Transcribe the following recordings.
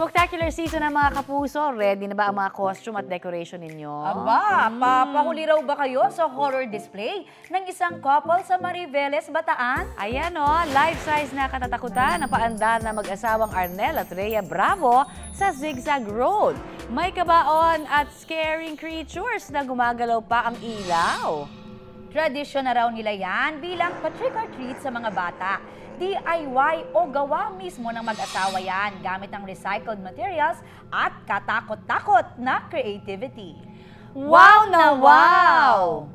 Spectacular season ng mga kapuso. Ready na ba ang mga costume at decoration ninyo? Aba, papahuli raw ba kayo sa horror display ng isang couple sa Mariveles, Bataan? Ayan o, life-size na katatakutan ang paandar na mag-asawang Arnel at Rhea Bravo sa Zigzag Road. May kabaon at scaring creatures na gumagalaw pa ang ilaw. Tradisyon na raw nila yan bilang pa-trick or treat sa mga bata. DIY o gawa mismo ng mag-asawa yan gamit ang recycled materials at katakot-takot na creativity. Wow na wow!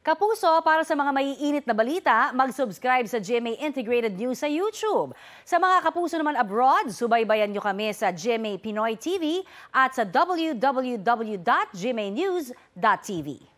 Kapuso, para sa mga maiinit na balita, mag-subscribe sa GMA Integrated News sa YouTube. Sa mga kapuso naman abroad, subaybayan nyo kami sa GMA Pinoy TV at sa www.gmanews.tv.